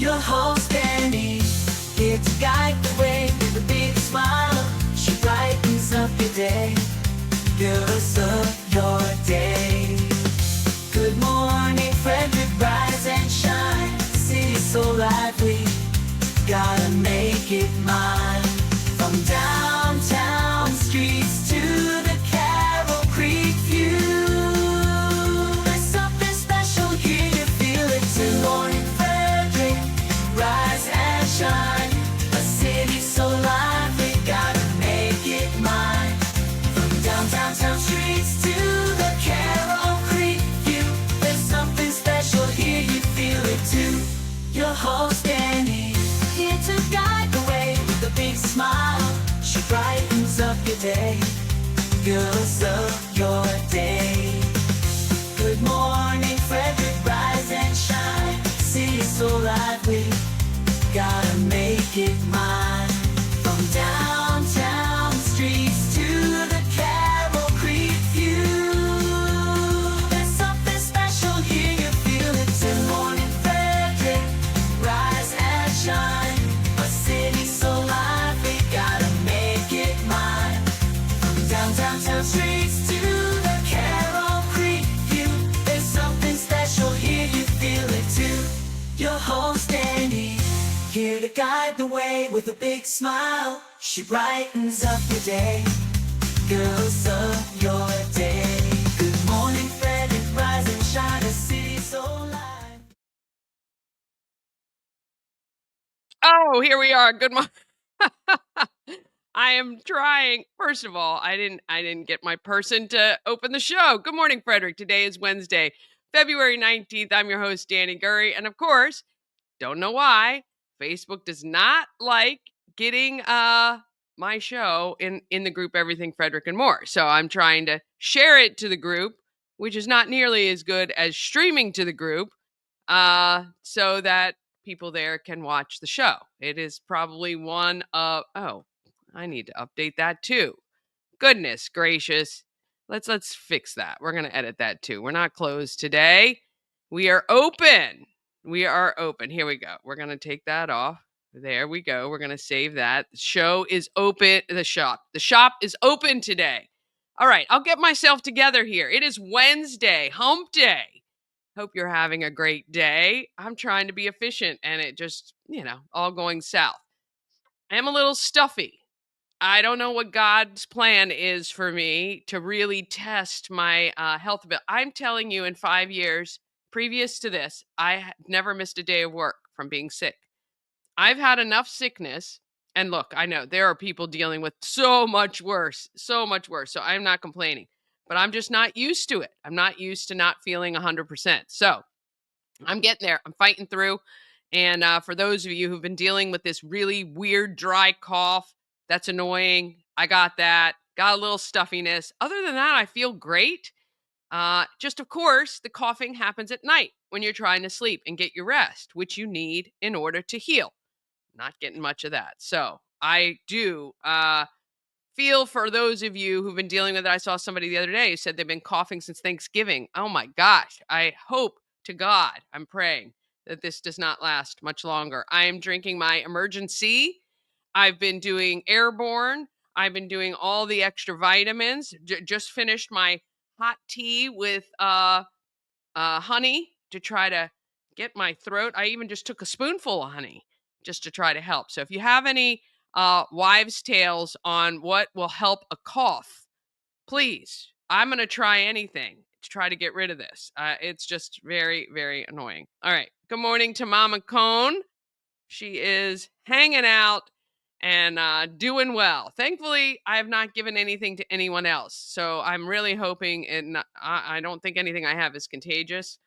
Your host Danny, here to guide the way with a big smile. She brightens up your day, girls of your day. Good morning Frederick, rise and shine. City's so lively, gotta make it mine. From downtown streets to the Carroll Creek view, there's something special here, you feel it too. Good morning Frederick, rise and shine. A city so lively, gotta make it mine. From downtown streets to the Carroll Creek view, there's something special here, you feel it too. Your host Danny, here to guide the way with a big smile. She brightens up your day, girls of your day. Good morning Frederick, rise and shine. City's so lively, gotta make it mine. From downtown streets to the Carroll Creek view, there's something special here, you feel it too. Good morning Frederick, rise and shine. A city so lively, gotta make it mine. From downtown streets to the Carroll Creek view, there's something special here, you feel it too. Your host Andy, here to guide the way with a big smile. She brightens up your day, girls of your day. Good morning Frederick, rise and shine. A city so live. Oh, here we are. Good morning. I am trying. First of all, I didn't get my person to open the show. Good morning, Frederick. Today is Wednesday, February 19th. I'm your host, Danny Gurry. And of course, don't know why, Facebook does not like getting my show in the group Everything Frederick and More. So I'm trying to share it to the group, which is not nearly as good as streaming to the group, so that people there can watch the show. It is probably one of I need to update that too. Goodness gracious. Let's fix that. We're going to edit that too. We're not closed today. We are open. We are open. Here we go. We're going to take that off. There we go. We're going to save that. The show is open. The shop is open today. All right, I'll get myself together here. It is Wednesday, Hump Day. Hope you're having a great day. I'm trying to be efficient and it just, all going south. I am a little stuffy. I don't know what God's plan is for me to really test my health a bit. I'm telling you, in 5 years previous to this, I never missed a day of work from being sick. I've had enough sickness. And look, I know there are people dealing with so much worse, so much worse. So I'm not complaining, but I'm just not used to it. I'm not used to not feeling 100%. So I'm getting there. I'm fighting through. And for those of you who've been dealing with this really weird dry cough, that's annoying. I got that. Got a little stuffiness. Other than that, I feel great. Just, of course, the coughing happens at night when you're trying to sleep and get your rest, which you need in order to heal. Not getting much of that. So I do feel for those of you who've been dealing with it. I saw somebody the other day who said they've been coughing since Thanksgiving. Oh my gosh. I hope to God, I'm praying that this does not last much longer. I am drinking my emergency. I've been doing airborne. I've been doing all the extra vitamins. Just finished my hot tea with honey to try to get my throat. I even just took a spoonful of honey just to try to help. So if you have any wives' tales on what will help a cough, please, I'm going to try anything to try to get rid of this. It's just very, very annoying. All right. Good morning to Mama Cone. She is hanging out and doing well. Thankfully, I have not given anything to anyone else. So I'm really hoping, and I don't think anything I have is contagious.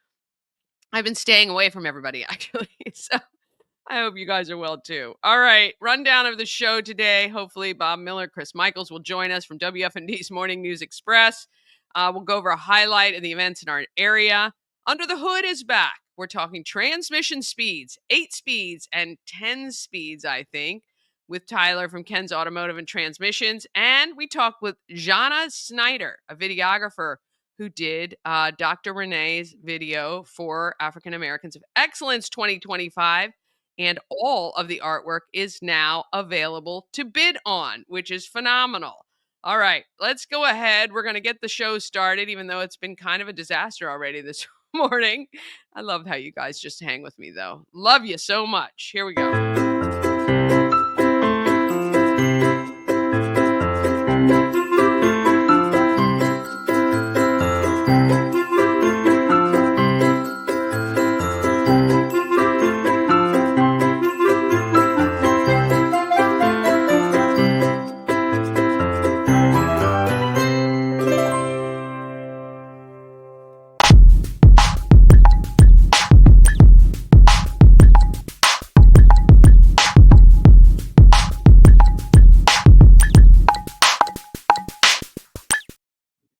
I've been staying away from everybody, actually. So I hope you guys are well too. All right, rundown of the show today. Hopefully, Bob Miller, Chris Michaels will join us from WFMD's Morning News Express. We'll go over a highlight of the events in our area. Under the Hood is back. We're talking transmission speeds, 8 speeds and 10 speeds, I think, with Tyler from Ken's Automotive and Transmissions. And we talk with Zhanna Snyder, a videographer who did Dr. Renee's video for African Americans of Excellence 2025. And all of the artwork is now available to bid on, which is phenomenal. All right, let's go ahead. We're going to get the show started, even though it's been kind of a disaster already this morning. I love how you guys just hang with me, though. Love you so much. Here we go.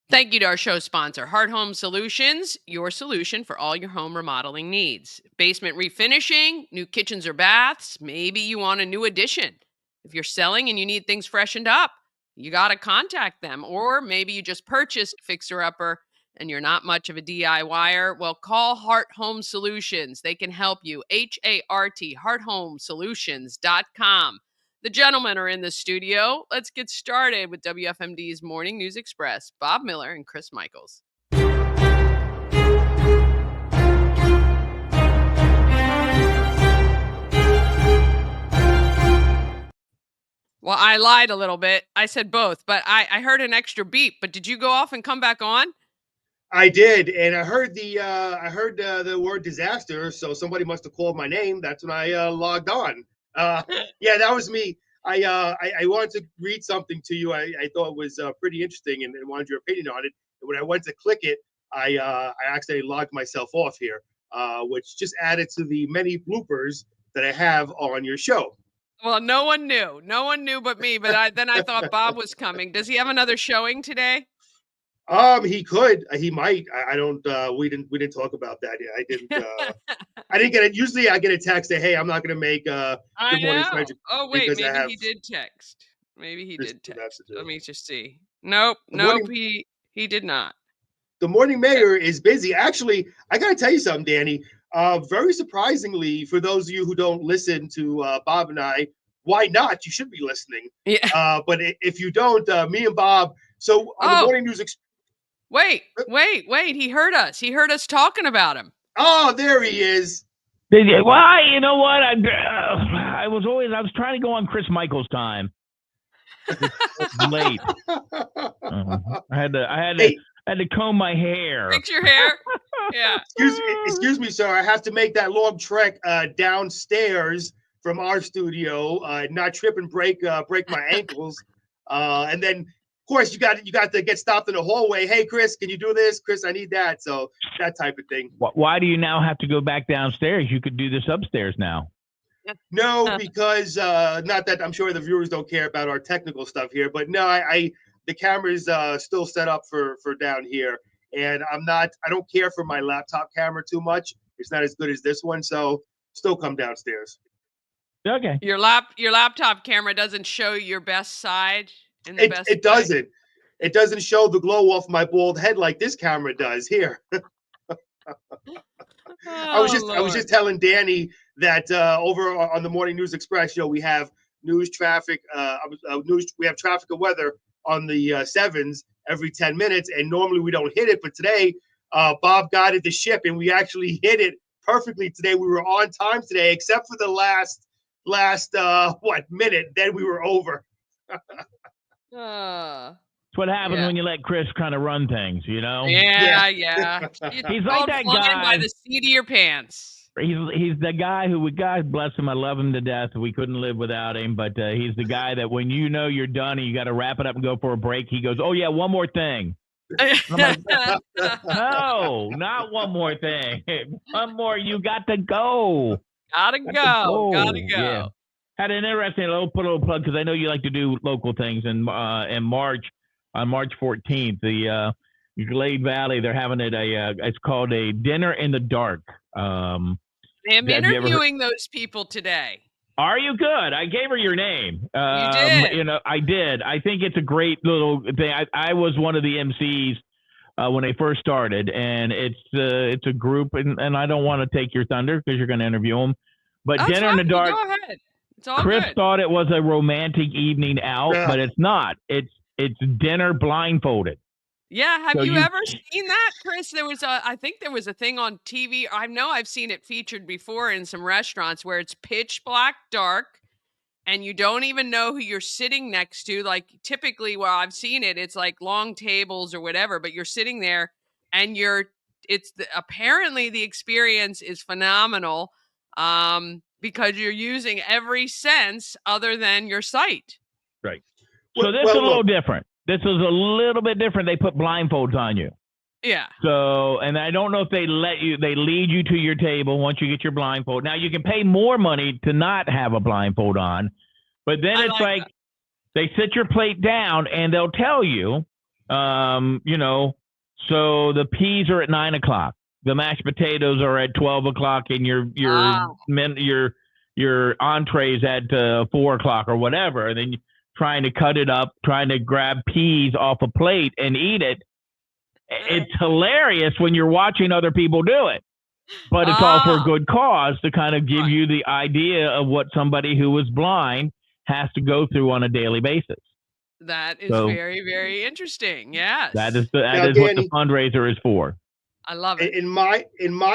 Thank you to our show sponsor, Heart Home Solutions, your solution for all your home remodeling needs. Basement refinishing, new kitchens or baths, maybe you want a new addition. If you're selling and you need things freshened up, you got to contact them. Or maybe you just purchased a fixer-upper and you're not much of a DIYer. Well, call Heart Home Solutions. They can help you. HART, hearthomesolutions.com. The gentlemen are in the studio. Let's get started with WFMD's Morning News Express. Bob Miller and Chris Michaels. Well, I lied a little bit. I said both, but I heard an extra beep. But did you go off and come back on? I did, and I heard the word disaster. So somebody must have called my name. That's when I logged on. Yeah, that was me. I wanted to read something to you. I thought was pretty interesting, and wanted your opinion on it. And when I went to click it, I actually logged myself off here, which just added to the many bloopers that I have on your show. Well, no one knew. No one knew but me. But then I thought Bob was coming. Does he have another showing today? He could. He might. I don't. We didn't talk about that yet. I didn't. I didn't get it. Usually, I get a text that, "Hey, I'm not going to make Good Morning Frederick." Oh wait, because maybe he did text. Maybe he did text. Let me just see. Nope. He did not. The morning mayor is busy. Actually, I got to tell you something, Danny. Very surprisingly, for those of you who don't listen to Bob and I, why not? You should be listening. Yeah. But if you don't, me and Bob. So on the morning news. Wait. He heard us. He heard us talking about him. Oh, there he is. Well, you know what? I was trying to go on Chris Michaels' time. It's late. I had to comb my hair. Fix your hair. Yeah. Excuse me, sir. I have to make that long trek downstairs from our studio, not trip and break my ankles, and then. Of course, you got to get stopped in the hallway. Hey, Chris, can you do this? Chris, I need that. So that type of thing. Why do you now have to go back downstairs? You could do this upstairs now. No, because not that I'm sure the viewers don't care about our technical stuff here, but no, the camera's still set up for down here, and I don't care for my laptop camera too much. It's not as good as this one, so still come downstairs. Okay. Your laptop camera doesn't show your best side. It doesn't. It doesn't show the glow off my bald head like this camera does here. I was just telling Danny that over on the Morning News Express, we have news, traffic, we have traffic and weather on the sevens every 10 minutes, and normally we don't hit it. But today, Bob guided the ship, and we actually hit it perfectly today. We were on time today, except for the last minute. Then we were over. That's what happens when you let Chris kind of run things, Yeah. He's like that guy by the seat of your pants. He's the guy who, God bless him, I love him to death. We couldn't live without him, but he's the guy that when you know you're done and you got to wrap it up and go for a break, he goes, "Oh yeah, one more thing." Like, no, not one more thing. One more. You got to go. Gotta go. Yeah. Had an interesting little plug because I know you like to do local things. In March, on March 14th, the Glade Valley, they're having it's called a Dinner in the Dark. I'm interviewing those people today. Are you good? I gave her your name. You did. I did. I think it's a great little thing. I was one of the MCs when they first started, and it's a group, and I don't want to take your thunder because you're going to interview them. But That's dinner in the fine. You dark, go ahead. It's all Chris good. thought it was a romantic evening out, Yeah. but it's not. It's dinner blindfolded. Yeah, have So you you ever seen that, Chris? I think there was a thing on TV. I know I've seen it featured before in some restaurants where it's pitch black dark and you don't even know who you're sitting next to. Like typically where I've seen it, it's like long tables or whatever, but you're sitting there and apparently the experience is phenomenal because you're using every sense other than your sight. right. Well, So this is well, a little look, different. This is a little bit different. They put blindfolds on you. Yeah. So, and I don't know if they lead you to your table once you get your blindfold. Now you can pay more money to not have a blindfold on, but then I it's like like they sit your plate down and they'll tell you, so the peas are at 9:00, the mashed potatoes are at 12:00, and your entrees at 4:00 or whatever. And then trying to cut it up, trying to grab peas off a plate and eat it. It's hilarious when you're watching other people do it, but it's all for a good cause to kind of give you the idea of what somebody who is blind has to go through on a daily basis. That is So very, very interesting. Yes. that is now, what the Danny, fundraiser is for. I love it. in my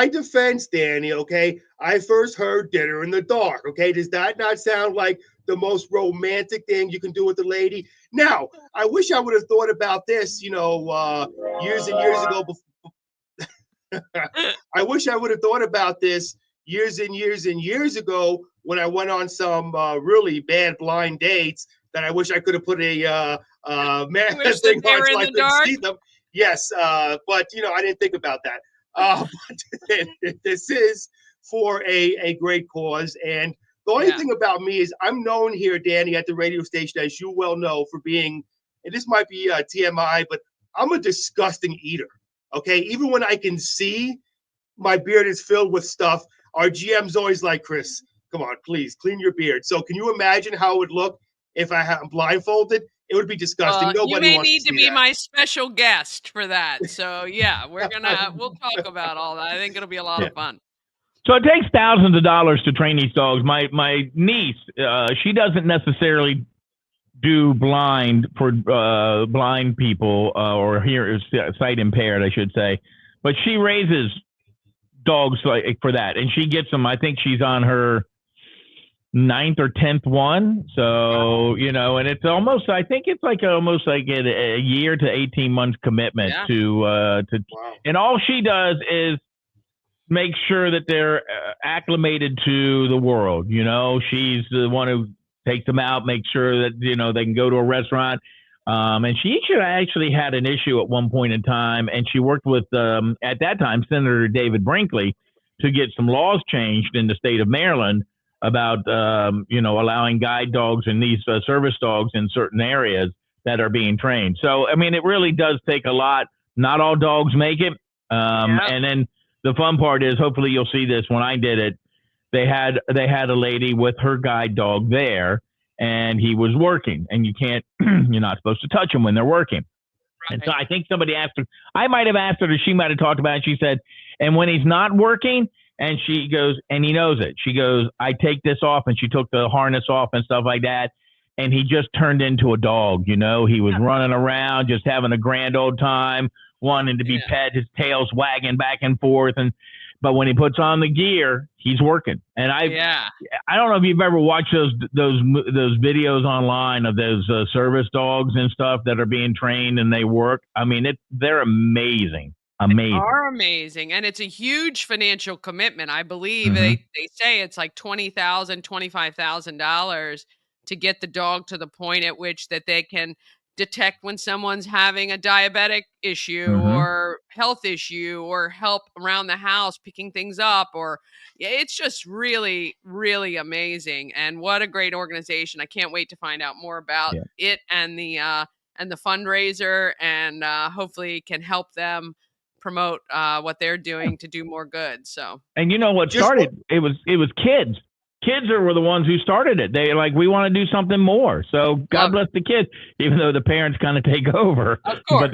defense, Danny, okay, I first heard dinner in the dark. Okay, does that not sound like the most romantic thing you can do with a lady? Now, I wish I would have thought about this, years and years ago. I wish I would have thought about this years and years and years ago when I went on some really bad blind dates. That I wish I could have put a man Wish that thing they on were so in I the couldn't dark. see them. Yes, but I didn't think about that. But this is for a great cause, and the only thing about me is I'm known here, Danny, at the radio station, as you well know, for being, and this might be TMI, but I'm a disgusting eater. Okay, even when I can see, my beard is filled with stuff. Our GM's always like, Chris, come on, please clean your beard. So can you imagine how it would look if I had blindfolded? It would be disgusting. You Nobody may wants need to to see be that. my special guest for that. So yeah, we'll talk about all that. I think it'll be a lot of fun. So it takes thousands of dollars to train these dogs. My niece, she doesn't necessarily do blind for blind people or sight impaired, I should say, but she raises dogs like for that, and she gets them. I think she's on her 9th or 10th one. So and it's almost, I think it's like almost like a year to 18 months commitment to and all she does is make sure that they're acclimated to the world. She's the one who takes them out, makes sure that they can go to a restaurant. And she actually had an issue at one point in time, and she worked with at that time Senator David Brinkley to get some laws changed in the state of Maryland about allowing guide dogs and these service dogs in certain areas that are being trained. So I mean, it really does take a lot. Not all dogs make it. And then the fun part is, hopefully you'll see this when I did it. They had a lady with her guide dog there, and he was working, and you're not supposed to touch them when they're working. Right. And so I think somebody asked her, I might have asked her, or she might have talked about it. She said, and when he's not working, and she goes, and he knows it. She goes, I take this off, and she took the harness off and stuff like that. And he just turned into a dog. He was running around, just having a grand old time, wanting to be pet, his tail's wagging back and forth. But when he puts on the gear, he's working. And I don't know if you've ever watched those videos online of those service dogs and stuff that are being trained and they work. I mean, they're amazing. Amazing. They are amazing. And it's a huge financial commitment. I believe they say it's like $20,000, $25,000 to get the dog to the point at which that they can detect when someone's having a diabetic issue or health issue or help around the house picking things up, or it's just really, really amazing. And what a great organization. I can't wait to find out more about it and the fundraiser, and hopefully can help them promote what they're doing to do more good. So, and what started it was kids. Kids were the ones who started it. They we want to do something more. So God bless the kids, even though the parents kind of take over. Of course, but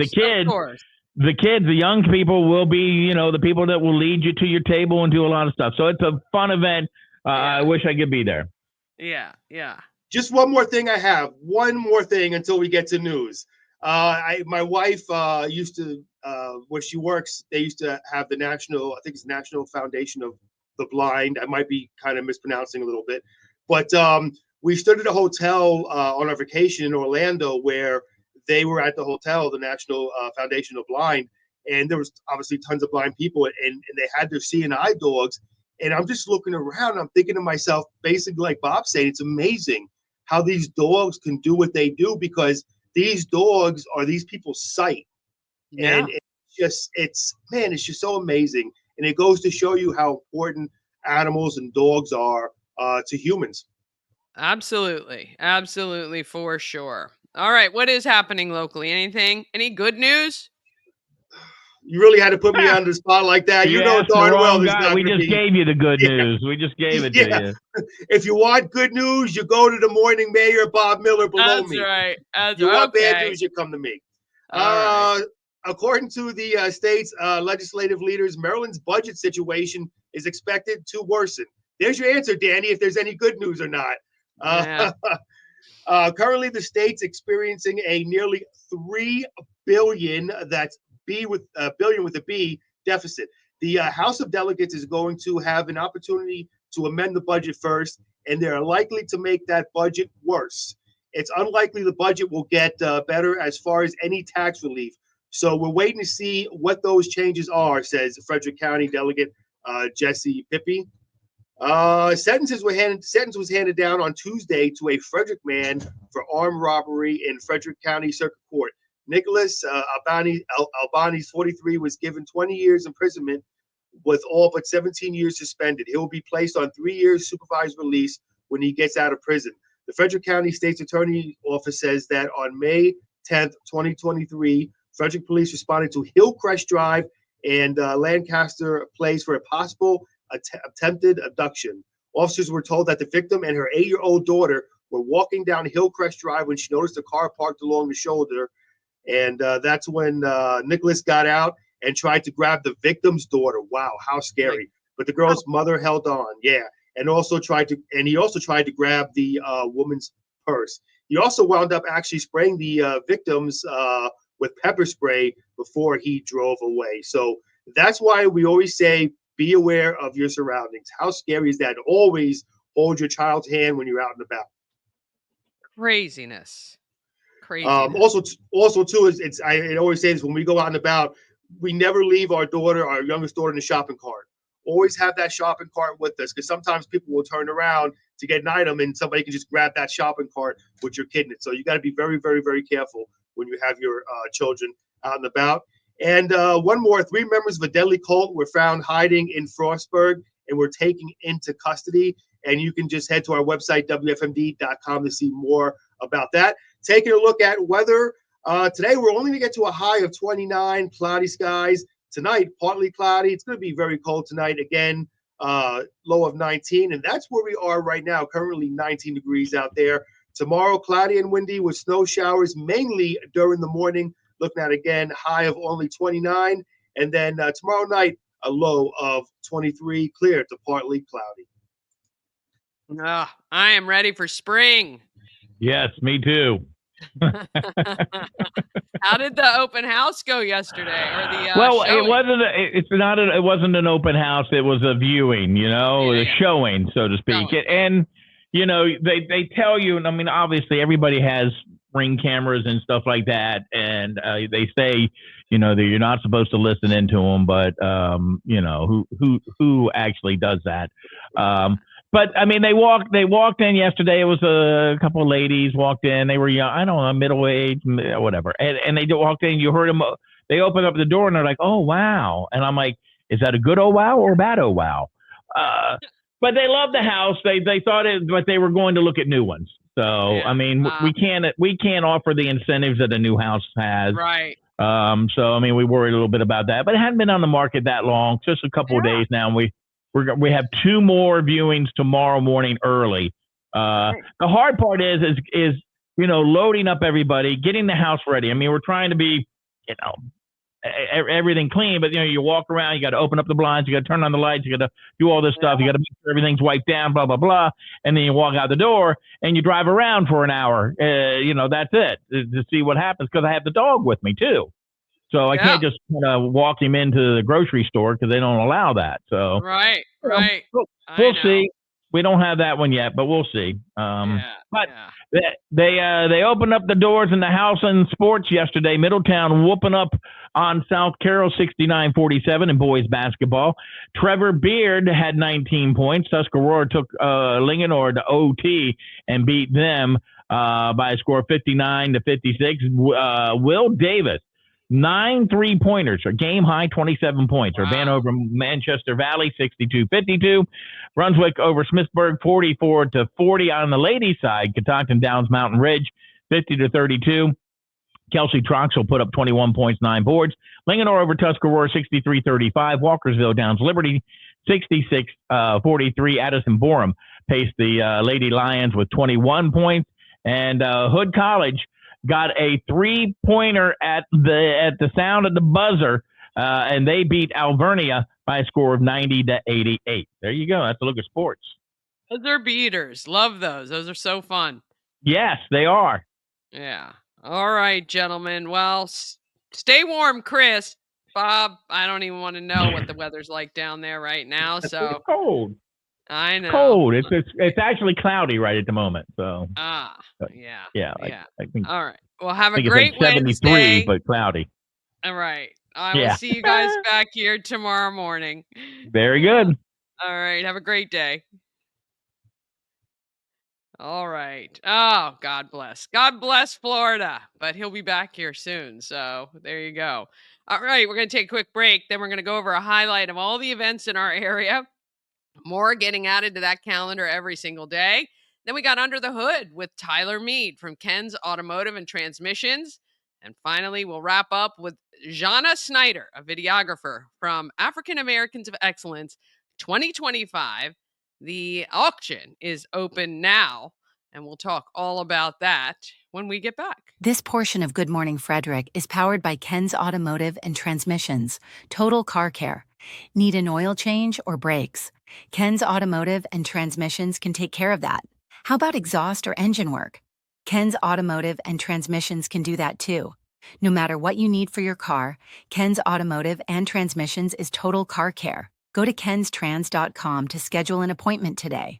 the young people will be, the people that will lead you to your table and do a lot of stuff. So it's a fun event. I wish I could be there. Yeah. Just one more thing I have. One more thing until we get to news. My wife used to, where she works, they used to have the National, I think it's National Foundation of the Blind. I might be kind of mispronouncing a little bit. But we stood at a hotel on our vacation in Orlando where they were at the hotel, the National Foundation of Blind. And there was obviously tons of blind people, and they had their CNI dogs. And I'm just looking around, and I'm thinking to myself, basically like Bob said, it's amazing how these dogs can do what they do, because these dogs are these people's sight. Yeah. And it's just so amazing. And it goes to show you how important animals and dogs are to humans. Absolutely. Absolutely, for sure. All right. What is happening locally? Anything? Any good news? You really had to put me on the spot like that. You You know asked the darn well wrong there's guy. not We going to just be. gave you the good Yeah. news. We just gave it to Yeah. you. If you want good news, you go to the morning mayor, Bob Miller, below That's me. right. You want bad Okay. news, you come to me. All right. According to the state's legislative leaders, Maryland's budget situation is expected to worsen. There's your answer, Danny, if there's any good news or not. Yeah. Currently, the state's experiencing a nearly $3 billion, that's billion with a B, deficit. The House of Delegates is going to have an opportunity to amend the budget first, and they're likely to make that budget worse. It's unlikely the budget will get better as far as any tax relief. So we're waiting to see what those changes are, says Frederick County Delegate Jesse Pippi. Sentence was handed down on Tuesday to a Frederick man for armed robbery in Frederick County Circuit Court. Nicholas Albani, 43, was given 20 years imprisonment with all but 17 years suspended. He will be placed on 3 years supervised release when he gets out of prison. The Frederick County State's Attorney's Office says that on May 10th, 2023, Frederick police responded to Hillcrest Drive and Lancaster Place for a possible attempted abduction. Officers were told that the victim and her 8-year-old daughter were walking down Hillcrest Drive when she noticed a car parked along the shoulder. And that's when Nicholas got out and tried to grab the victim's daughter. Wow, how scary. But the girl's mother held on. Yeah. And he also tried to grab the woman's purse. He also wound up actually spraying the victims with pepper spray before he drove away. So that's why we always say, be aware of your surroundings. How scary is that? Always hold your child's hand when you're out and about. Craziness. Also too, I always say this, when we go out and about, we never leave our youngest daughter, in the shopping cart. Always have that shopping cart with us, because sometimes people will turn around to get an item and somebody can just grab that shopping cart with your kid in it. So you got to be very, very, very careful when you have your children out and about. And one more, 3 members of a deadly cult were found hiding in Frostburg and were taken into custody. And you can just head to our website, WFMD.com, to see more about that. Taking a look at weather. Today, we're only going to get to a high of 29, cloudy skies. Tonight, partly cloudy. It's going to be very cold tonight. Again, low of 19. And that's where we are right now, currently 19 degrees out there. Tomorrow, cloudy and windy with snow showers, mainly during the morning. Looking at, again, high of only 29. And then tomorrow night, a low of 23, clear to partly cloudy. I am ready for spring. Yes, me too. How did the open house go yesterday, or the well, showing? it wasn't an open house. It was a viewing, a showing, so to speak. And they tell you, and I mean, obviously everybody has Ring cameras and stuff like that, and they say, that you're not supposed to listen into them, but who actually does that? But I mean, they walked in yesterday. It was a couple of ladies walked in. They were young, I don't know, middle age, whatever. And they walked in. You heard them. They opened up the door and they're like, "Oh wow!" And I'm like, "Is that a good oh wow or a bad oh wow?" But they loved the house. They thought it, but they were going to look at new ones. So I mean, we can't offer the incentives that a new house has. Right. So I mean, we worried a little bit about that, but it hadn't been on the market that long, just a couple of days now. And we have 2 more viewings tomorrow morning early. The hard part is loading up everybody, getting the house ready. I mean, we're trying to be, everything clean, but you walk around, you got to open up the blinds, you got to turn on the lights, you got to do all this stuff, you got to make sure everything's wiped down, blah blah blah, and then you walk out the door and you drive around for an hour. That's it to see what happens, because I have the dog with me too, so I can't just walk him into the grocery store because they don't allow that. So right. We'll see. We don't have that one yet, but we'll see. But they opened up the doors in the house in sports yesterday. Middletown whooping up on South Carroll 69-47 in boys basketball. Trevor Beard had 19 points. Tuscarora took Linganore to OT and beat them by a score of 59-56. Will Davis, 9 3-pointers, a game high 27 points. Wow. Urbana over Manchester Valley 62-52. Brunswick over Smithsburg 44-40. On the ladies' side, Catoctin Downs Mountain Ridge 50-32. Kelsey Troxel put up 21 points, 9 boards. Linganore over Tuscarora 63-35. Walkersville Downs Liberty 66-43. Addison Borum paced the Lady Lions with 21 points. And Hood College got a 3-pointer at the sound of the buzzer, and they beat Alvernia by a score of 90-88. There you go. That's a look at sports. Those are beaters. Love those. Those are so fun. Yes, they are. Yeah. All right, gentlemen. Well, stay warm, Chris. Bob, I don't even want to know what the weather's like down there right now. So it's cold. I know. Cold. It's actually cloudy right at the moment. So yeah. I think, all right. Well, have a great like 73, Wednesday. but cloudy. All right. I will see you guys back here tomorrow morning. Very good. All right. Have a great day. All right. Oh, God bless. God bless Florida. But he'll be back here soon. So there you go. All right. We're going to take a quick break. Then we're going to go over a highlight of all the events in our area. More getting added to that calendar every single day. Then we got Under the Hood with Tyler Mead from Ken's Automotive and Transmissions. And finally, we'll wrap up with Zhanna Snyder, a videographer from African Americans of Excellence 2025. The auction is open now, and we'll talk all about that when we get back. This portion of Good Morning Frederick is powered by Ken's Automotive and Transmissions, Total Car Care. Need an oil change or brakes? Ken's Automotive and Transmissions can take care of that. How about exhaust or engine work? Ken's Automotive and Transmissions can do that too. No matter what you need for your car, Ken's Automotive and Transmissions is Total Car Care. Go to kenstrans.com to schedule an appointment today.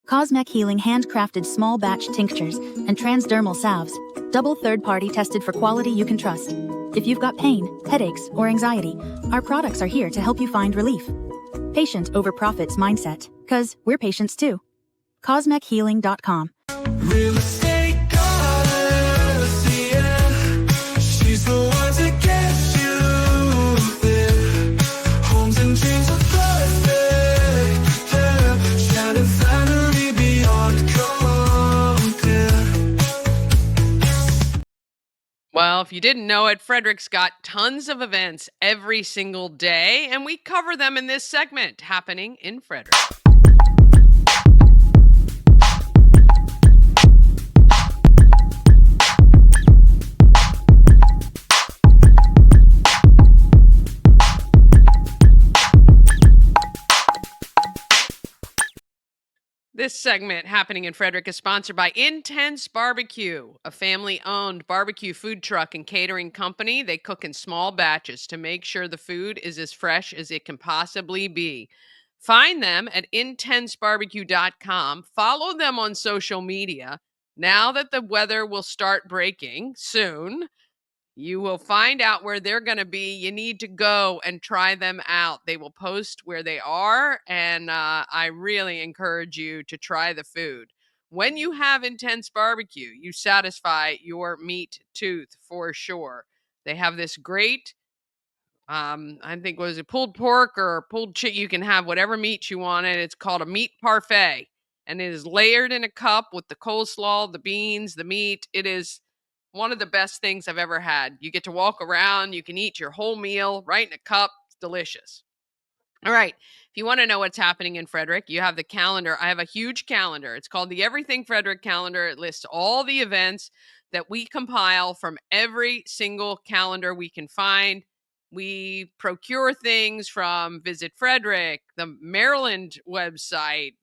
Cosmec Healing handcrafted small batch tinctures and transdermal salves, double third-party tested for quality you can trust. If you've got pain, headaches, or anxiety, our products are here to help you find relief. Patient over profits mindset, 'cause we're patients too. CosmecHealing.com. Real estate goddess, yeah. She's the one to get you there. Homes and dreams are perfect, yeah. Shining flattery beyond compare. Well, if you didn't know it, Frederick's got tons of events every single day, and we cover them in this segment, Happening in Frederick. This segment, Happening in Frederick, is sponsored by Intense Barbecue, a family-owned barbecue food truck and catering company. They cook in small batches to make sure the food is as fresh as it can possibly be. Find them at intensebarbecue.com. Follow them on social media. Now that the weather will start breaking soon, you will find out where they're going to be. You need to go and try them out. They will post where they are, and I really encourage you to try the food. When you have Intense Barbecue, you satisfy your meat tooth for sure. They have this great I think was it pulled pork or pulled chicken. You can have whatever meat you want, and it's called a meat parfait, and it is layered in a cup with the coleslaw, the beans, the meat. It is one of the best things I've ever had. You get to walk around, you can eat your whole meal right in a cup. It's delicious. All right. If you want to know what's happening in Frederick, you have the calendar. I have a huge calendar. It's called the Everything Frederick calendar. It lists all the events that we compile from every single calendar we can find. We procure things from Visit Frederick, the Maryland website,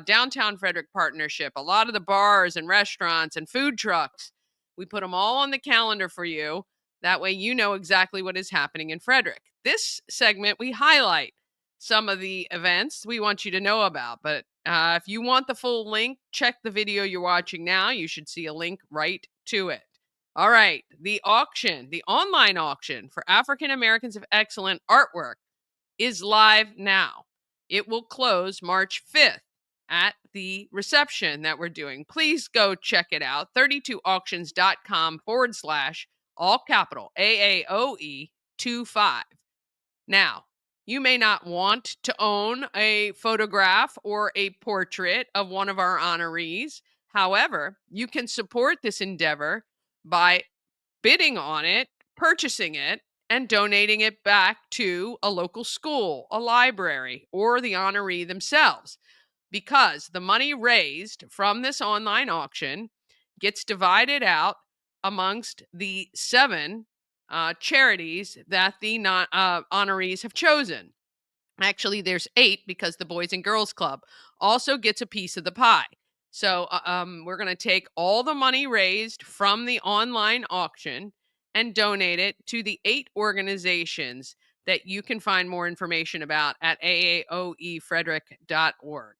Downtown Frederick Partnership, a lot of the bars and restaurants and food trucks. We put them all on the calendar for you. That way you know exactly what is happening in Frederick. This segment, we highlight some of the events we want you to know about. But if you want the full link, check the video you're watching now. You should see a link right to it. All right. The auction, the online auction for African Americans of Excellent Artwork is live now. It will close March 5th at the reception that we're doing. Please go check it out. 32auctions.com/ all capital AAOE 25. Now, you may not want to own a photograph or a portrait of one of our honorees. However, you can support this endeavor by bidding on it, purchasing it, and donating it back to a local school, a library, or the honoree themselves. Because the money raised from this online auction gets divided out amongst the 7 charities that the honorees have chosen. Actually, there's 8 because the Boys and Girls Club also gets a piece of the pie. So we're going to take all the money raised from the online auction and donate it to the 8 organizations that you can find more information about at aaoefrederick.org.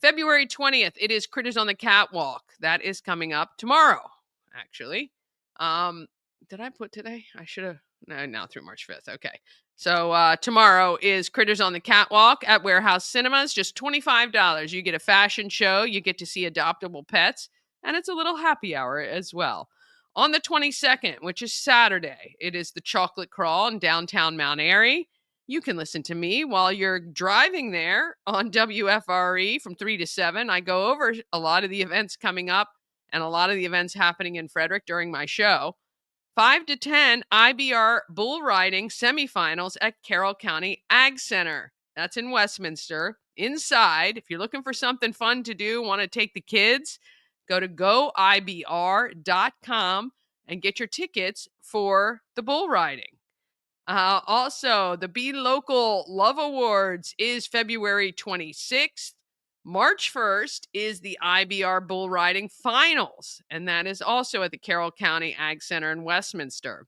February 20th, it is Critters on the Catwalk. That is coming up tomorrow, actually. Did I put today? I should have. No, now through March 5th. Okay. So tomorrow is Critters on the Catwalk at Warehouse Cinemas, just $25. You get a fashion show, you get to see adoptable pets, and it's a little happy hour as well. On the 22nd, which is Saturday, it is the Chocolate Crawl in downtown Mount Airy. You can listen to me while you're driving there on WFRE from 3 to 7. I go over a lot of the events coming up and a lot of the events happening in Frederick during my show. 5 to 10 IBR bull riding semifinals at Carroll County Ag Center. That's in Westminster. Inside, if you're looking for something fun to do, want to take the kids, go to goibr.com and get your tickets for the bull riding. Also, the Be Local Love Awards is February 26th. March 1st is the IBR Bull Riding Finals, and that is also at the Carroll County Ag Center in Westminster.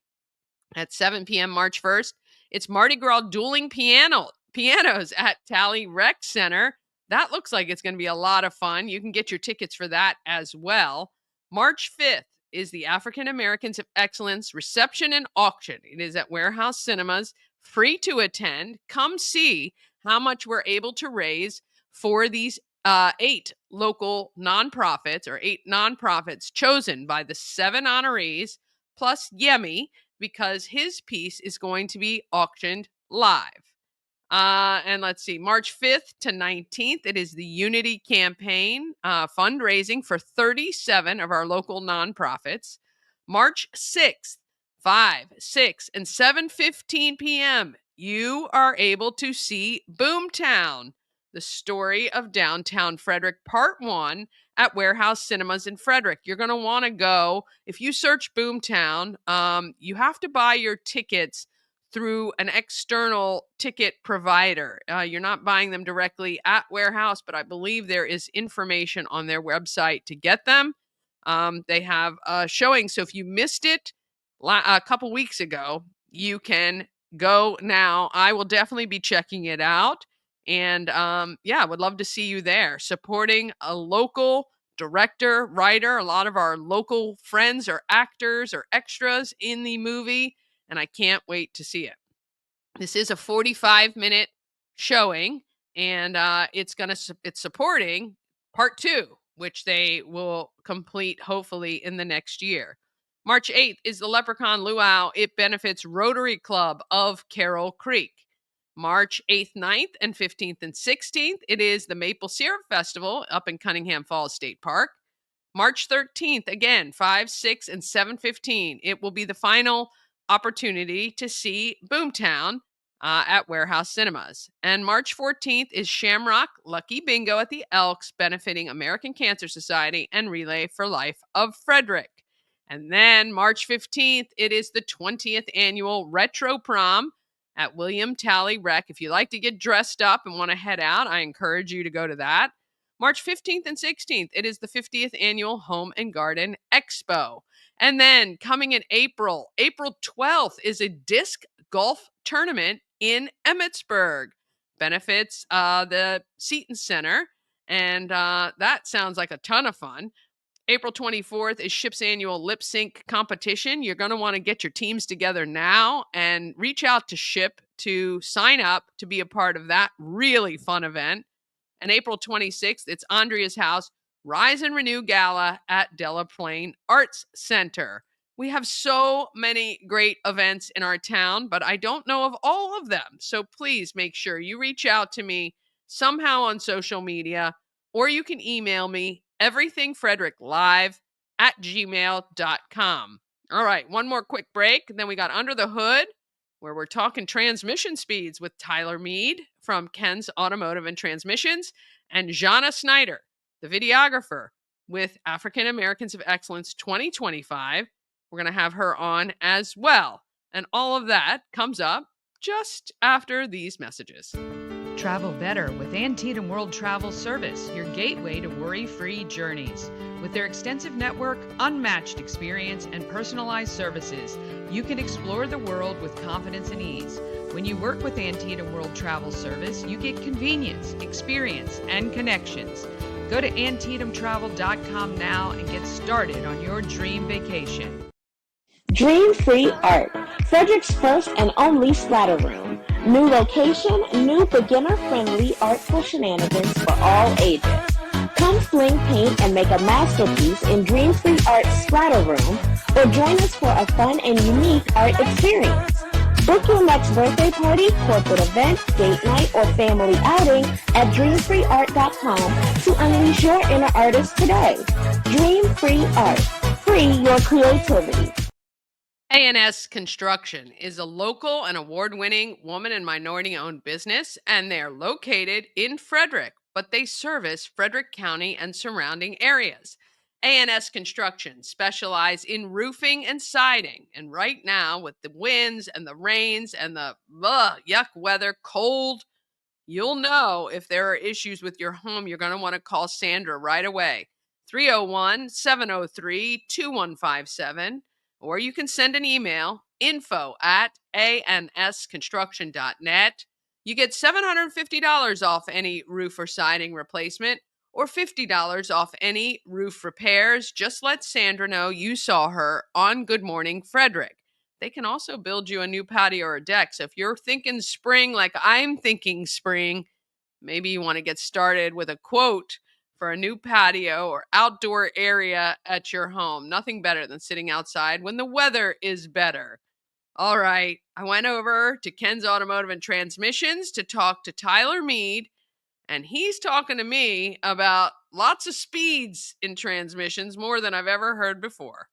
At 7 p.m. March 1st, it's Mardi Gras Dueling Pianos at Tally Rec Center. That looks like it's going to be a lot of fun. You can get your tickets for that as well. March 5th is the African Americans of Excellence Reception and Auction. It is at Warehouse Cinemas, free to attend. Come see how much we're able to raise for these 8 local nonprofits, or 8 nonprofits chosen by the 7 honorees, plus Yemi, because his piece is going to be auctioned live. And let's see, March 5th to 19th, it is the Unity Campaign fundraising for 37 of our local nonprofits. March 6th, 5, 6, and 7:15 p.m., you are able to see Boomtown, the story of downtown Frederick, Part 1, at Warehouse Cinemas in Frederick. You're going to want to go. If you search Boomtown, you have to buy your tickets through an external ticket provider. You're not buying them directly at Warehouse, but I believe there is information on their website to get them. They have a showing, so if you missed it a couple weeks ago, you can go now. I will definitely be checking it out. And yeah, would love to see you there supporting a local director, writer. A lot of our local friends are actors or extras in the movie, and I can't wait to see it. This is a 45-minute showing, and it's supporting part 2, which they will complete hopefully in the next year. March 8th is the Leprechaun Luau. It benefits Rotary Club of Carroll Creek. March 8th, 9th, and 15th and 16th, it is the Maple Syrup Festival up in Cunningham Falls State Park. March 13th, again, 5, 6, and 7:15. It will be the final opportunity to see Boomtown at Warehouse Cinemas. And March 14th is Shamrock Lucky Bingo at the Elks, benefiting American Cancer Society and Relay for Life of Frederick. And then March 15th, it is the 20th annual Retro Prom at William Tally Rec. If you like to get dressed up and want to head out, I encourage you to go to that. March 15th and 16th, it is the 50th annual Home and Garden Expo. And then coming in April 12th is a disc golf tournament in Emmitsburg. Benefits the Seton Center, and that sounds like a ton of fun. April 24th is SHIP's annual lip sync competition. You're going to want to get your teams together now and reach out to SHIP to sign up to be a part of that really fun event. And April 26th, it's Andrea's House Rise and Renew Gala at Delaplane Arts Center. We have so many great events in our town, but I don't know of all of them. So please make sure you reach out to me somehow on social media, or you can email me everythingfredericklive@gmail.com. All right, one more quick break, and then we got Under the Hood, where we're talking transmission speeds with Tyler Mead from Ken's Automotive and Transmissions, and Zhanna Snyder, the videographer with African Americans of Excellence 2025. We're going to have her on as well. And all of that comes up just after these messages. Travel better with Antietam World Travel Service, your gateway to worry-free journeys. With their extensive network, unmatched experience, and personalized services, you can explore the world with confidence and ease. When you work with Antietam World Travel Service, you get convenience, experience, and connections. Go to AntietamTravel.com now and get started on your dream vacation. Dream Free Art, Frederick's first and only splatter room. New location, new beginner-friendly artful shenanigans for all ages. Come fling paint and make a masterpiece in Dream Free Art's splatter room, or join us for a fun and unique art experience. Book your next birthday party, corporate event, date night, or family outing at dreamfreeart.com to unleash your inner artist today. Dream Free Art. Free your creativity. A&S Construction is a local and award-winning woman and minority-owned business, and they're located in Frederick, but they service Frederick County and surrounding areas. A&S Construction specialize in roofing and siding, and right now, with the winds and the rains and the yuck weather, cold, you'll know if there are issues with your home. You're going to want to call Sandra right away. 301-703-2157. Or you can send an email, info@ansconstruction.net. You get $750 off any roof or siding replacement, or $50 off any roof repairs. Just let Sandra know you saw her on Good Morning Frederick. They can also build you a new patio or deck. So if you're thinking spring like I'm thinking spring, maybe you want to get started with a quote for a new patio or outdoor area at your home. Nothing better than sitting outside when the weather is better. All right, I went over to Ken's Automotive and Transmissions to talk to Tyler Mead, and he's talking to me about lots of speeds in transmissions, more than I've ever heard before.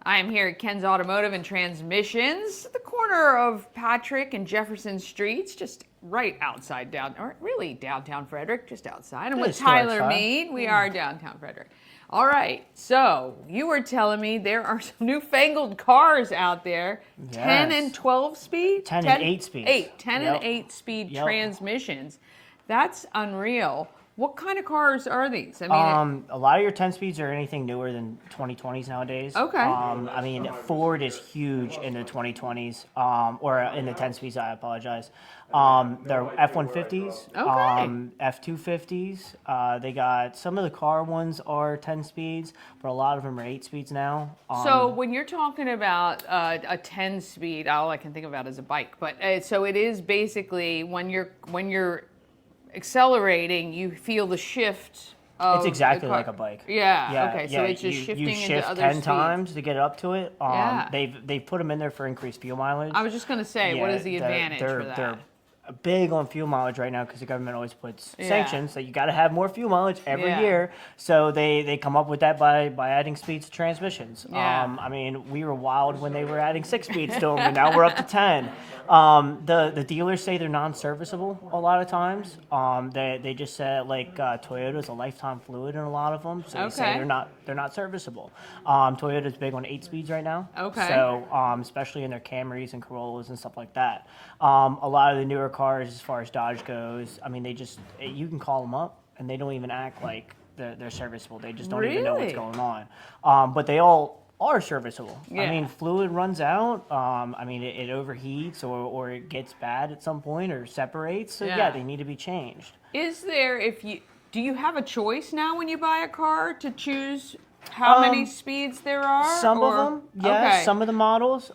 I am here at Ken's Automotive and Transmissions, at the corner of Patrick and Jefferson Streets, just right outside downtown Frederick, just outside. And with Tyler Mead, we are downtown Frederick. All right, so you were telling me there are some newfangled cars out there, 10 and 12 speed? 10 and 8 speed. 10 and 8 speed transmissions. That's unreal. What kind of cars are these? I mean, A lot of your 10 speeds are anything newer than 2020s nowadays. Okay. I mean, Ford is huge in the 2020s, or in the 10 speeds, I apologize. They're F-150s, Okay. F-250s. They got, some of the car ones are 10 speeds, but a lot of them are 8 speeds now. So when you're talking about a 10 speed, all I can think about is a bike. But so it is basically when you're accelerating, you feel the shift. It's exactly like a bike. Yeah. Okay. So it's just you shifting shift into other 10 speeds. times to get it up to it. Yeah. They've put them in there for increased fuel mileage. I was just gonna say, what is the advantage for that? They're big on fuel mileage right now because the government always puts Yeah. sanctions that you got to have more fuel mileage every Yeah. year. So they come up with that by adding speeds to transmissions. Yeah. I mean, we were wild when they were adding 6 speeds to them, and now we're up to 10. The dealers say they're non-serviceable a lot of times. They just said like Toyota's a lifetime fluid in a lot of them, so they say Okay. they're not serviceable. Toyota's big on 8 speeds right now. Okay. So especially in their Camrys and Corollas and stuff like that. A lot of the newer cars, as far as Dodge goes, I mean, you can call them up and they don't even act like they're serviceable. They just don't even know what's Really? going on. But they all are serviceable. Yeah. I mean, fluid runs out. I mean, it overheats or it gets bad at some point or separates. So Yeah. yeah, they need to be changed. Is there do you have a choice now when you buy a car to choose how many speeds there are? Some or- of them, yes. Okay. Some of the models.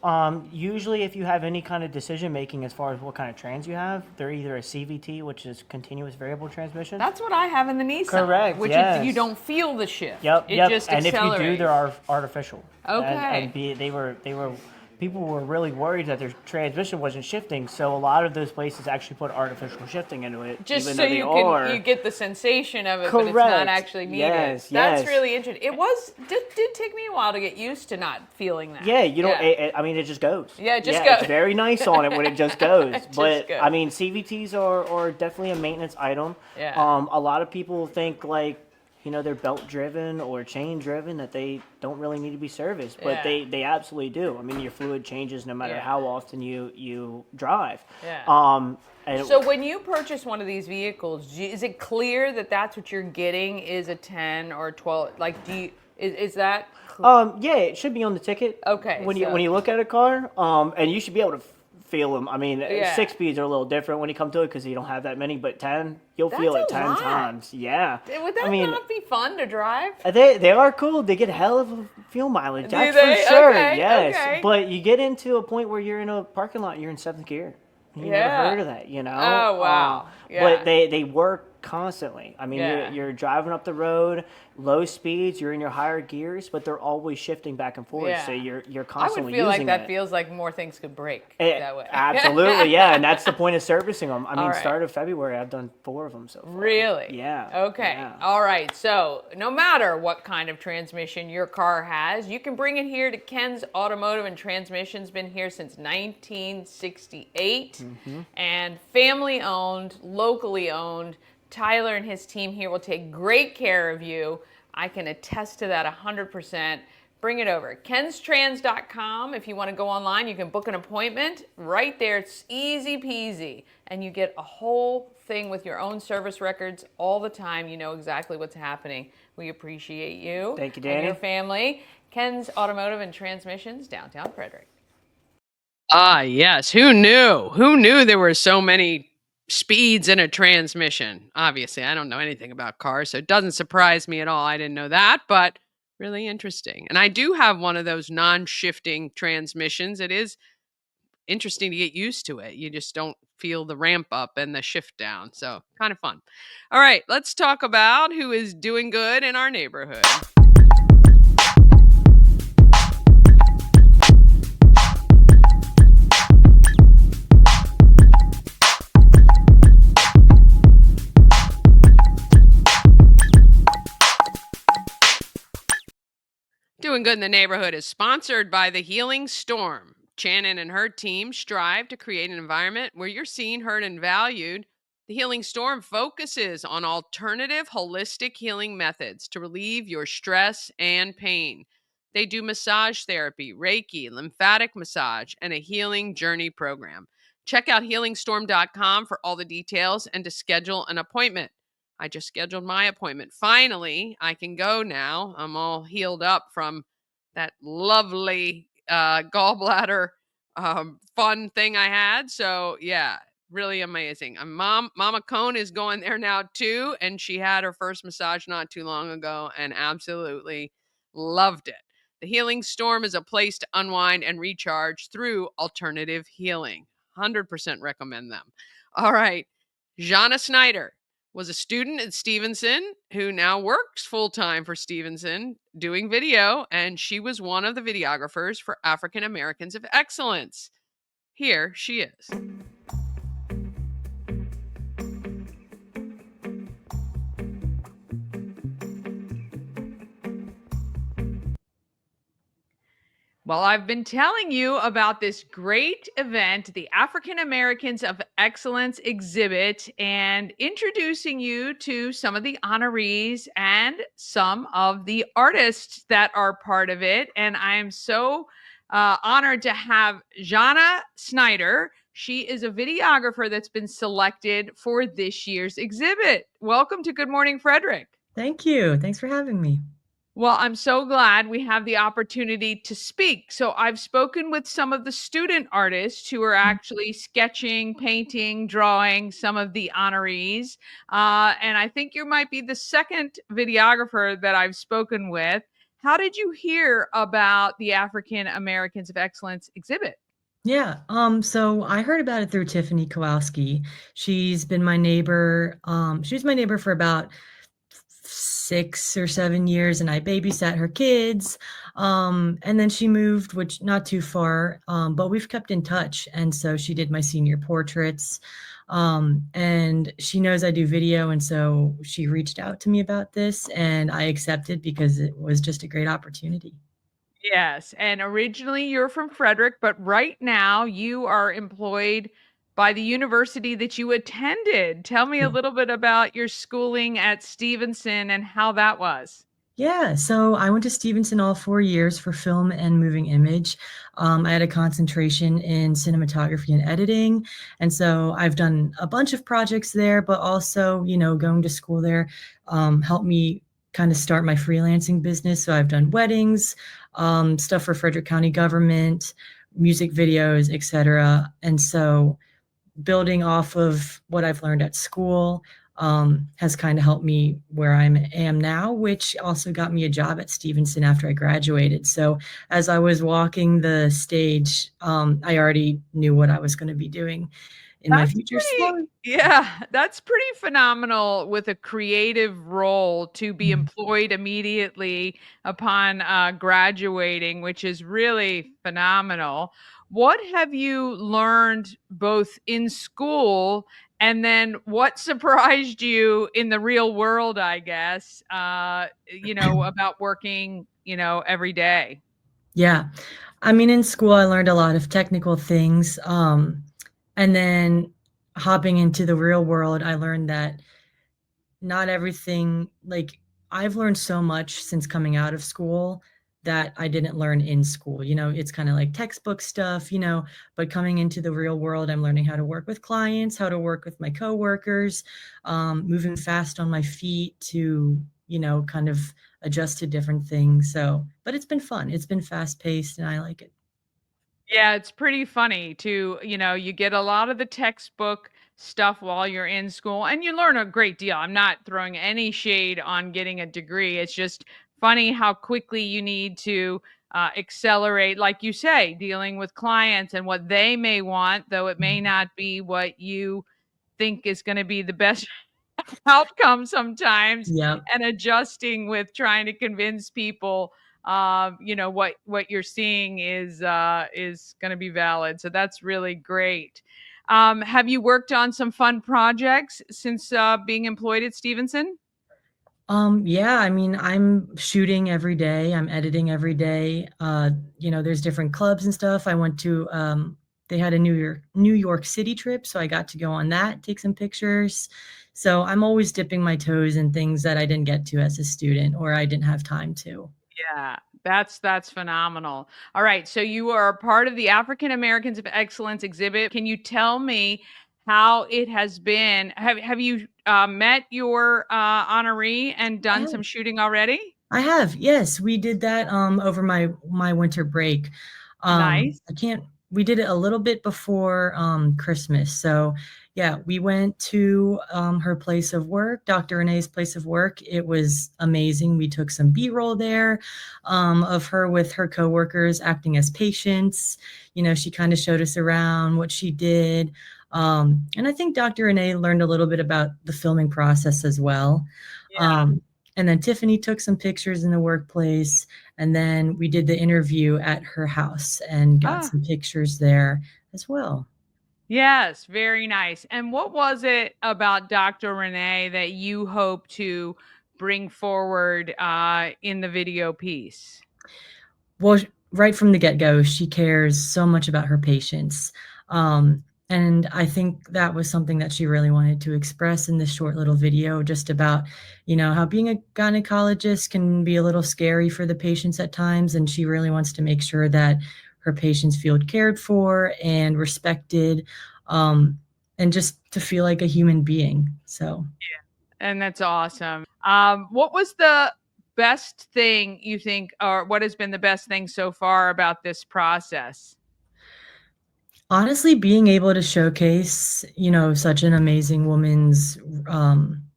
Usually, if you have any kind of decision making as far as what kind of trans you have, they're either a CVT, which is continuous variable transmission. That's what I have in the Nissan. Correct, Which yes. is you don't feel the shift. Yep, It yep. just And if you do, accelerates. they're artificial. Okay. They were. People were really worried that their transmission wasn't shifting, so a lot of those places actually put artificial shifting into it, Just even so though they you are. you get the sensation of it, but it's not Correct. actually needed. Yes, That's yes. really interesting. It did take me a while to get used to not feeling that. Yeah, you don't. I mean, it just goes. Yeah, it just It's goes. very nice on it when it just goes. It just but goes. I mean, CVTs are definitely a maintenance item. Yeah. A lot of people think like, they're belt driven or chain driven, that they don't really need to be serviced, but Yeah. they absolutely do. I mean, your fluid changes no matter Yeah. how often you drive. Yeah. And So when you purchase one of these vehicles, is it clear that that's what you're getting is a 10 or 12? Like, is that? yeah, it should be on the ticket. Okay, When so- you look at a car, and you should be able to feel them. I mean, Yeah. 6 speeds are a little different when you come to it because you don't have that many, but 10, you'll feel That's it a 10 lot. times. Yeah. Would that I mean, not be fun to drive? they are cool. They get hell of a fuel mileage. Do That's they? for sure. Okay, Yes. okay. But you get into a point where you're in a parking lot, you're in 7th gear. You Yeah. never heard of that, Oh, wow. Yeah. But they work constantly. I mean, Yeah. you're driving up the road, low speeds, you're in your higher gears, but they're always shifting back and forth. Yeah. So you're I would constantly feel like using that it. feels like more things could break Eh, that way. Absolutely, yeah, and that's the point of servicing them. I mean, All right. start of February, I've done 4 of them so far. Really? Yeah. Okay. yeah. All right. So, no matter what kind of transmission your car has, you can bring it here to Ken's Automotive and Transmission's been here since 1968 and family owned, locally owned. Tyler and his team here will take great care of you. I can attest to that 100%. Bring it over. kenstrans.com. If you want to go online, you can book an appointment right there. It's easy peasy. And you get a whole thing with your own service records all the time. You know exactly what's happening. We appreciate you. Thank you, And Danny. your family. Ken's Automotive and Transmissions, downtown Frederick. Ah, yes. Who knew? Who knew there were so many speeds in a transmission? Obviously, I don't know anything about cars, so it doesn't surprise me at all. I didn't know that, but really interesting. And I do have one of those non-shifting transmissions. It is interesting to get used to it. You just don't feel the ramp up and the shift down. So kind of fun. All right, let's talk about who is doing good in our neighborhood. Doing Good in the Neighborhood is sponsored by the Healing Storm. Shannon and her team strive to create an environment where you're seen, heard, and valued. The Healing Storm focuses on alternative holistic healing methods to relieve your stress and pain. They do massage therapy, Reiki, lymphatic massage, and a healing journey program. Check out healingstorm.com for all the details and to schedule an appointment. I just scheduled my appointment. Finally, I can go now. I'm all healed up from that lovely gallbladder fun thing I had. So yeah, really amazing. Mama Cone is going there now too, and she had her first massage not too long ago and absolutely loved it. The Healing Storm is a place to unwind and recharge through alternative healing. 100% recommend them. All right. Zhanna Snyder was a student at Stevenson who now works full time for Stevenson doing video, and she was one of the videographers for African Americans of Excellence. Here she is. Well, I've been telling you about this great event, the African Americans of Excellence exhibit, and introducing you to some of the honorees and some of the artists that are part of it. And I am so honored to have Zhanna Snyder. She is a videographer that's been selected for this year's exhibit. Welcome to Good Morning Frederick. Thank you. Thanks for having me. Well, I'm so glad we have the opportunity to speak. So, I've spoken with some of the student artists who are actually sketching, painting, drawing some of the honorees. And I think you might be the second videographer that I've spoken with. How did you hear about the African Americans of Excellence exhibit? Yeah, so I heard about it through Tiffany Kowalski. She's been my neighbor. She was my neighbor for about 6 or 7 years, and I babysat her kids. And then she moved, which not too far, but we've kept in touch. And so she did my senior portraits. And she knows I do video, and so she reached out to me about this, and I accepted because it was just a great opportunity. Yes, and originally you're from Frederick, but right now you are employed by the university that you attended. Tell me a Yeah. little bit about your schooling at Stevenson and how that was. Yeah, so I went to Stevenson all 4 years for film and moving image. I had a concentration in cinematography and editing, and so I've done a bunch of projects there, but also, going to school there helped me kind of start my freelancing business. So I've done weddings, stuff for Frederick County government, music videos, etc. And so building off of what I've learned at school has kind of helped me where I am now, which also got me a job at Stevenson after I graduated. So as I was walking the stage, I already knew what I was going to be doing in my That's future. pretty So yeah, that's pretty phenomenal with a creative role to be mm, employed immediately upon, graduating, which is really phenomenal. What have you learned both in school, and then what surprised you in the real world, I guess, about working, every day? yeah, I mean, in school, I learned a lot of technical things. And then hopping into the real world, I learned that not everything like I've learned so much since coming out of school that I didn't learn in school. It's kind of like textbook stuff, but coming into the real world, I'm learning how to work with clients, how to work with my coworkers, moving fast on my feet to, kind of adjust to different things. So, but it's been fun. It's been fast paced and I like it. Yeah, it's pretty funny to, you get a lot of the textbook stuff while you're in school and you learn a great deal. I'm not throwing any shade on getting a degree. It's just funny how quickly you need to accelerate, like you say, dealing with clients and what they may want, though it may not be what you think is going to be the best outcome sometimes, Yep. and adjusting with trying to convince people what you're seeing is going to be valid. So that's really great. Have you worked on some fun projects since being employed at Stevenson? Yeah, I mean, I'm shooting every day, I'm editing every day. There's different clubs and stuff. I went to they had a New York City trip, so I got to go on that, take some pictures. So I'm always dipping my toes in things that I didn't get to as a student or I didn't have time to. Yeah, that's phenomenal. All right, so you are a part of the African Americans of Excellence exhibit. Can you tell me how it has been. Have you met your honoree and done some shooting already? I have, yes, we did that over my winter break. Nice. I can't. We did it a little bit before Christmas, so yeah, we went to her place of work, Dr. Renee's place of work. It was amazing. We took some B-roll there of her with her coworkers acting as patients. You know, she kind of showed us around what she did. And I think Dr. Renee learned a little bit about the filming process as well. Yeah. And then Tiffany took some pictures in the workplace, and then we did the interview at her house and got Ah, some pictures there as well. yes, very nice. And what was it about Dr. Renee that you hope to bring forward in the video piece? Well, right from the get-go, she cares so much about her patients. And I think that was something that she really wanted to express in this short little video, just about, you know, how being a gynecologist can be a little scary for the patients at times. And she really wants to make sure that her patients feel cared for and respected, and just to feel like a human being. So. And that's awesome. What was the best thing you think, or what has been the best thing so far about this process? Honestly, being able to showcase, you know, such an amazing woman's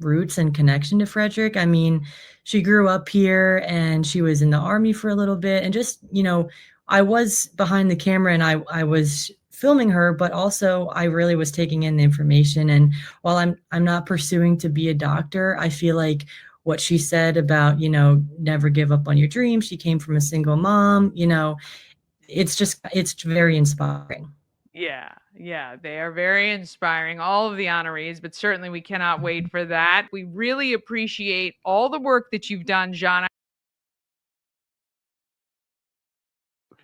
roots and connection to Frederick. I mean, she grew up here and she was in the army for a little bit, and just, you know, I was behind the camera and I was filming her, but also I really was taking in the information. And while I'm not pursuing to be a doctor, I feel like what she said about, you know, never give up on your dreams. She came from a single mom, you know, it's very inspiring. Yeah, they are very inspiring, all of the honorees, but certainly we cannot wait for that. We really appreciate all the work that you've done, Zhanna.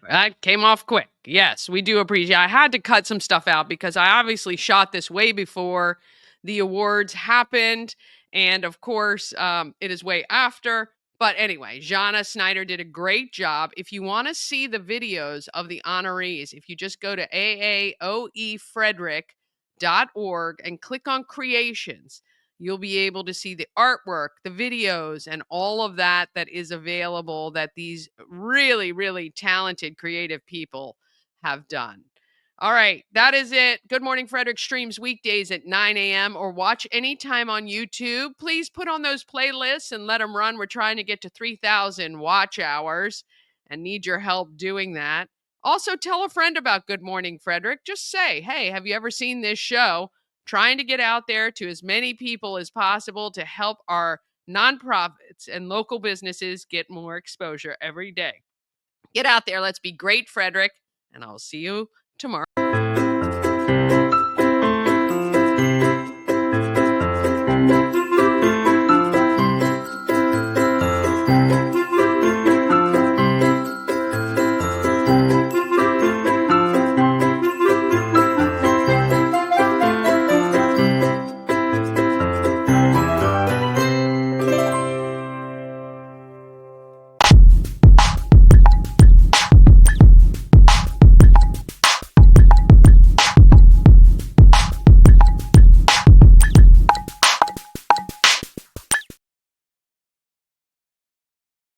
That came off quick. Yes, we do appreciate. I had to cut some stuff out because I obviously shot this way before the awards happened, and of course, it is way after. But anyway, Zhanna Snyder did a great job. If you want to see the videos of the honorees, if you just go to aaoefrederick.org and click on creations, you'll be able to see the artwork, the videos, and all of that that is available that these really, really talented creative people have done. All right, that is it. Good Morning Frederick streams weekdays at 9 a.m. or watch anytime on YouTube. Please put on those playlists and let them run. We're trying to get to 3,000 watch hours and need your help doing that. Also, tell a friend about Good Morning Frederick. Just say, hey, have you ever seen this show? Trying to get out there to as many people as possible to help our nonprofits and local businesses get more exposure every day. Get out there. Let's be great, Frederick. And I'll see you tomorrow.